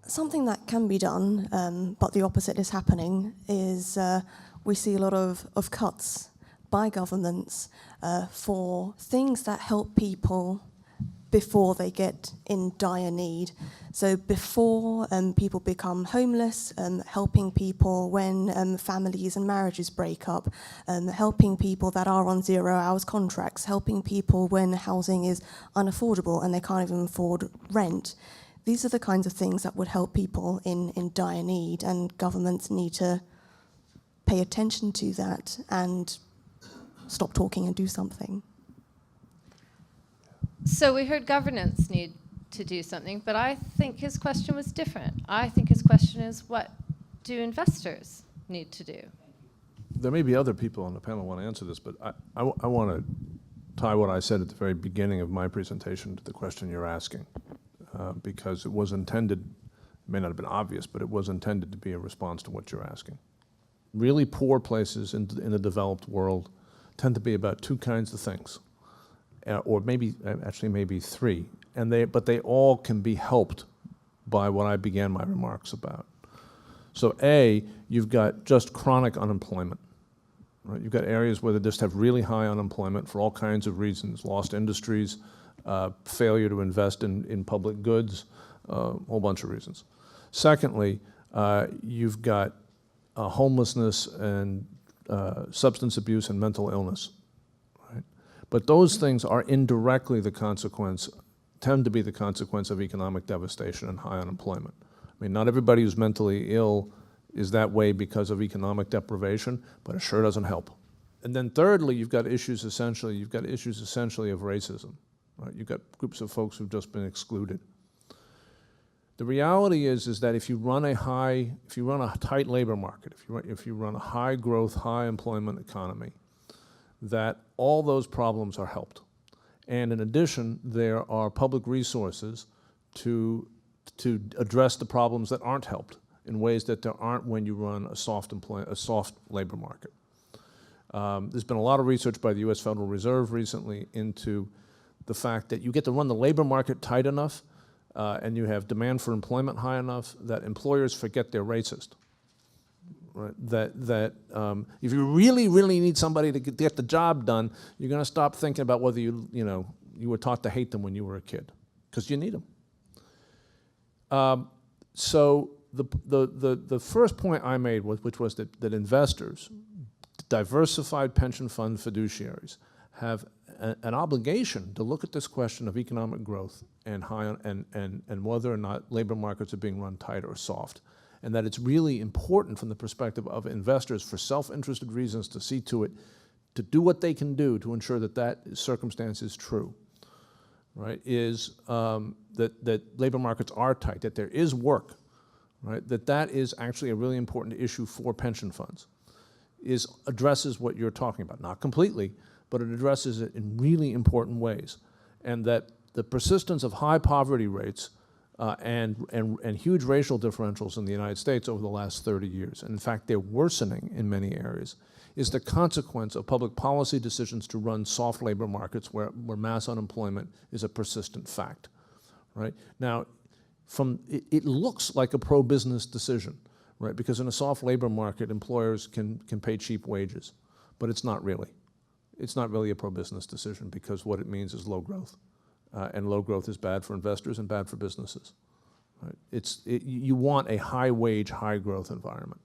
Something that can be done, but the opposite is happening, is we see a lot of cuts by governments for things that help people before they get in dire need. So before people become homeless, helping people when families and marriages break up, helping people that are on 0 hours contracts, helping people when housing is unaffordable and they can't even afford rent. These are the kinds of things that would help people in dire need, and governments need to pay attention to that and stop talking and do something. So we heard governance need to do something, but I think his question was different. I think his question is, what do investors need to do? There may be other people on the panel who want to answer this, but I want to tie what I said at the very beginning of my presentation to the question you're asking, because it was intended, it may not have been obvious, but it was intended to be a response to what you're asking. Really poor places in the developed world tend to be about two kinds of things. Or maybe, actually maybe three, but they all can be helped by what I began my remarks about. So A, you've got just chronic unemployment, right? You've got areas where they just have really high unemployment for all kinds of reasons, lost industries, failure to invest in public goods, a whole bunch of reasons. Secondly, you've got homelessness and substance abuse and mental illness. But those things are indirectly the consequence, tend to be the consequence of economic devastation and high unemployment. I mean, not everybody who's mentally ill is that way because of economic deprivation, but it sure doesn't help. And then thirdly, you've got issues essentially of racism, right? You've got groups of folks who've just been excluded. The reality is that if you run a tight labor market, if you run a high growth, high employment economy, that all those problems are helped. And in addition, there are public resources to address the problems that aren't helped in ways that there aren't when you run a soft labor market. There's been a lot of research by the US Federal Reserve recently into the fact that you get to run the labor market tight enough and you have demand for employment high enough that employers forget they're racist. Right? That if you really, really need somebody to get the job done, you're going to stop thinking about whether you were taught to hate them when you were a kid, because you need them. So the first point I made, which was that investors, diversified pension fund fiduciaries, have an obligation to look at this question of economic growth and whether or not labor markets are being run tight or soft. And that it's really important from the perspective of investors for self-interested reasons to see to it, to do what they can do to ensure that that circumstance is true, right? Is that labor markets are tight, that there is work, right? That is actually a really important issue for pension funds, addresses what you're talking about. Not completely, but it addresses it in really important ways. And that the persistence of high poverty rates and huge racial differentials in the United States over the last 30 years, and in fact they're worsening in many areas, is the consequence of public policy decisions to run soft labor markets where mass unemployment is a persistent fact, right? Now, it looks like a pro-business decision, right? Because in a soft labor market, employers can pay cheap wages, but it's not really. It's not really a pro-business decision because what it means is low growth. And low growth is bad for investors and bad for businesses. Right? You want a high wage, high growth environment.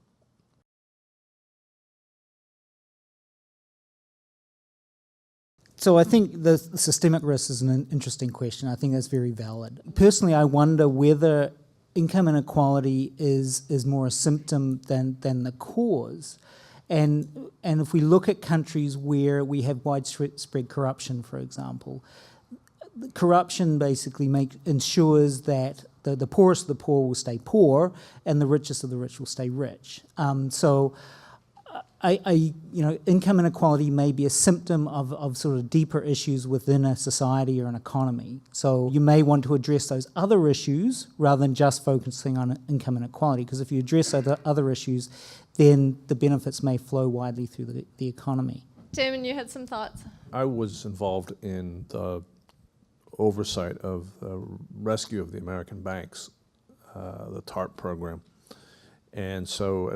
So I think the systemic risk is an interesting question. I think that's very valid. Personally, I wonder whether income inequality is more a symptom than the cause. And if we look at countries where we have widespread corruption, for example, corruption basically ensures that the poorest of the poor will stay poor and the richest of the rich will stay rich. Income inequality may be a symptom of sort of deeper issues within a society or an economy. So you may want to address those other issues rather than just focusing on income inequality, because if you address other issues, then the benefits may flow widely through the economy. Damon, you had some thoughts? I was involved in the oversight of the rescue of the American banks the TARP program. And so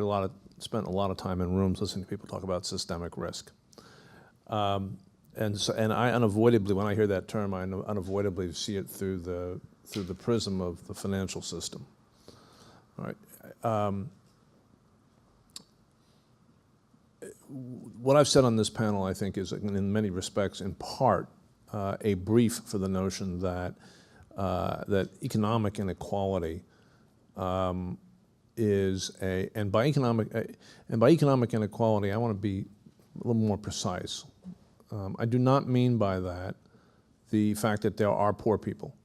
spent a lot of time in rooms listening to people talk about systemic risk. And I unavoidably, when I hear that term, I unavoidably see it through the prism of the financial system. All right. What I've said on this panel, I think, is in many respects, in part, a brief for the notion that that economic inequality is and by economic inequality, I want to be a little more precise. I do not mean by that the fact that there are poor people.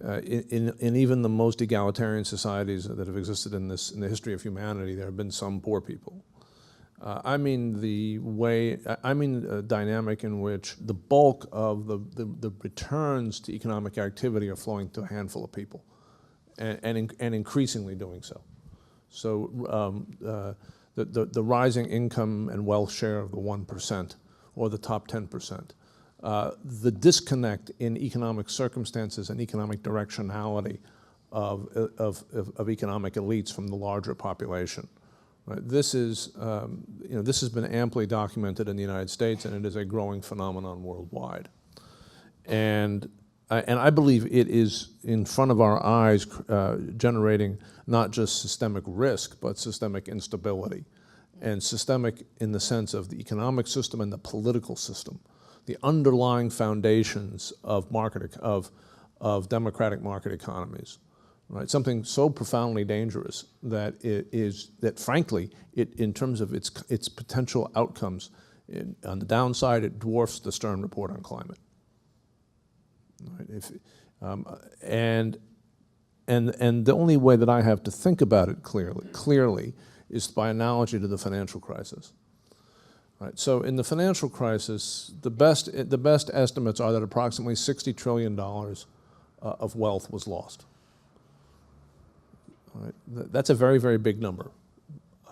In even the most egalitarian societies that have existed in the history of humanity, there have been some poor people. I mean a dynamic in which the bulk of the returns to economic activity are flowing to a handful of people, and increasingly doing so. So the rising income and wealth share of the 1% or the top 10%. The disconnect in economic circumstances and economic directionality of economic elites from the larger population. Right? This is, this has been amply documented in the United States, and it is a growing phenomenon worldwide. And I believe it is in front of our eyes generating not just systemic risk, but systemic instability. And systemic in the sense of the economic system and the political system. The underlying foundations of democratic market economies, right? Something so profoundly dangerous that frankly, in terms of its potential outcomes, on the downside, it dwarfs the Stern Report on climate. Right? And the only way that I have to think about it clearly is by analogy to the financial crisis. Right. So in the financial crisis, the best estimates are that approximately $60 trillion of wealth was lost. All right. That's a very, very big number.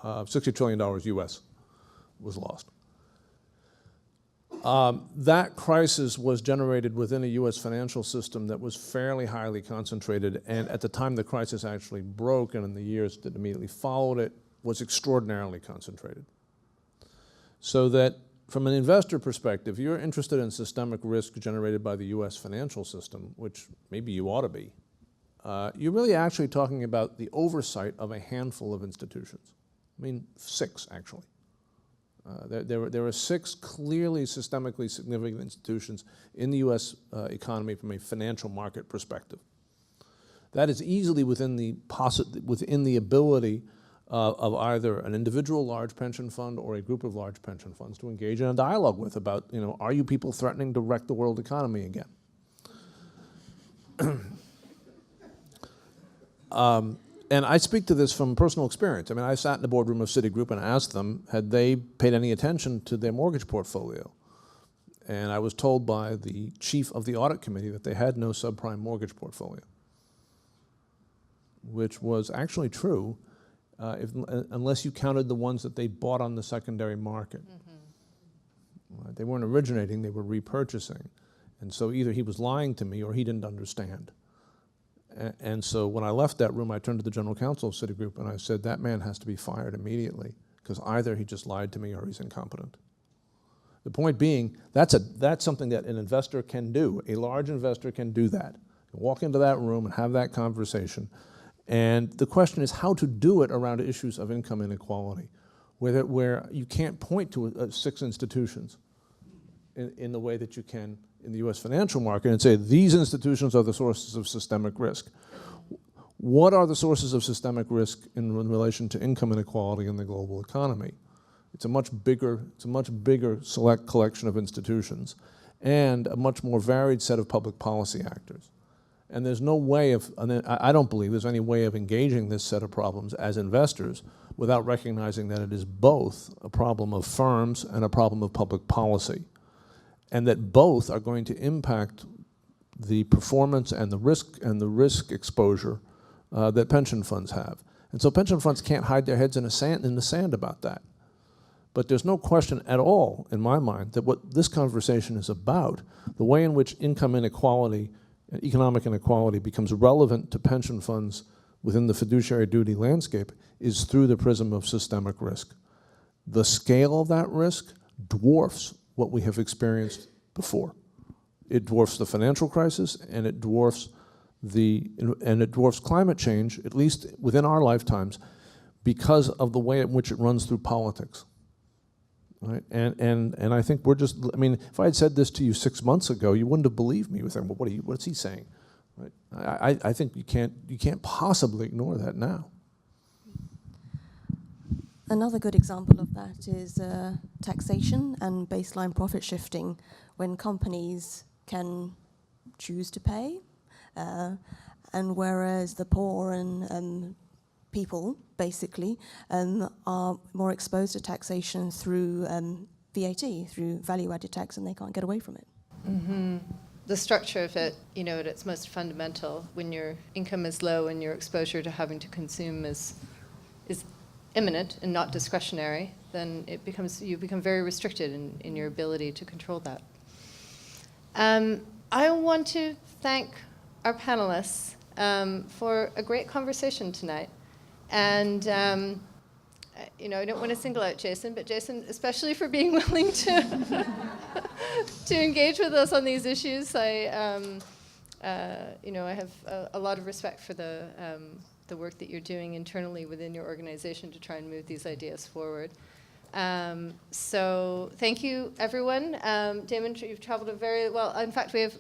$60 trillion US was lost. That crisis was generated within a US financial system that was fairly highly concentrated, and at the time the crisis actually broke, and in the years that immediately followed it, was extraordinarily concentrated. So that from an investor perspective, you're interested in systemic risk generated by the US financial system, which maybe you ought to be. You're really actually talking about the oversight of a handful of institutions. I mean, 6 actually. There are 6 clearly systemically significant institutions in the US economy from a financial market perspective. That is easily within the ability of either an individual large pension fund or a group of large pension funds to engage in a dialogue with about, are you people threatening to wreck the world economy again? And I speak to this from personal experience. I mean, I sat in the boardroom of Citigroup and asked them, had they paid any attention to their mortgage portfolio? And I was told by the chief of the audit committee that they had no subprime mortgage portfolio, which was actually true. Unless you counted the ones that they bought on the secondary market. Mm-hmm. Right? They weren't originating, they were repurchasing. And so either he was lying to me or he didn't understand. And so when I left that room, I turned to the general counsel of Citigroup and I said, that man has to be fired immediately, because either he just lied to me or he's incompetent. The point being, that's something that an investor can do. A large investor can do that. Walk into that room and have that conversation. And the question is how to do it around issues of income inequality, where you can't point to 6 institutions in the way that you can in the US financial market and say, these institutions are the sources of systemic risk. What are the sources of systemic risk in relation to income inequality in the global economy? It's a much bigger select collection of institutions and a much more varied set of public policy actors. And there's no way I don't believe there's any way of engaging this set of problems as investors without recognizing that it is both a problem of firms and a problem of public policy. And that both are going to impact the performance and the risk exposure that pension funds have. And so pension funds can't hide their heads in the sand about that. But there's no question at all, in my mind, that what this conversation is about, the way in which income inequality and economic inequality becomes relevant to pension funds within the fiduciary duty landscape is through the prism of systemic risk. The scale of that risk dwarfs what we have experienced before. It dwarfs the financial crisis, and it dwarfs climate change, at least within our lifetimes, because of the way in which it runs through politics. Right? And I think we're just, I mean, if I had said this to you 6 months ago, you wouldn't have believed me. You would think, well, what's he saying? Right? I think you can't possibly ignore that now. Another good example of that is taxation and baseline profit shifting, when companies can choose to pay, and whereas the poor and people, basically, are more exposed to taxation through VAT, through value-added tax, and they can't get away from it. Mm-hmm. The structure of it, you know, at its most fundamental, when your income is low and your exposure to having to consume is imminent and not discretionary, then you become very restricted in your ability to control that. I want to thank our panelists for a great conversation tonight. And, you know, I don't want to single out Jason, but Jason, especially for being willing to to engage with us on these issues. You know, I have a lot of respect for the work that you're doing internally within your organization to try and move these ideas forward. So thank you, everyone. Damon, you've traveled very well. In fact, we have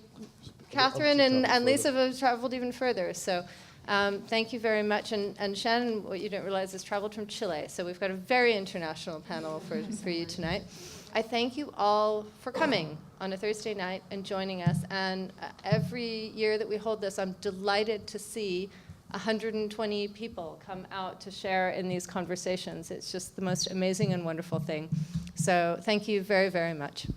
Catherine and Lisa have traveled even further. So thank you very much. And Shannon, what you don't realize, has traveled from Chile. So we've got a very international panel for you tonight. I thank you all for coming on a Thursday night and joining us. And every year that we hold this, I'm delighted to see 120 people come out to share in these conversations. It's just the most amazing and wonderful thing. So thank you very, very much.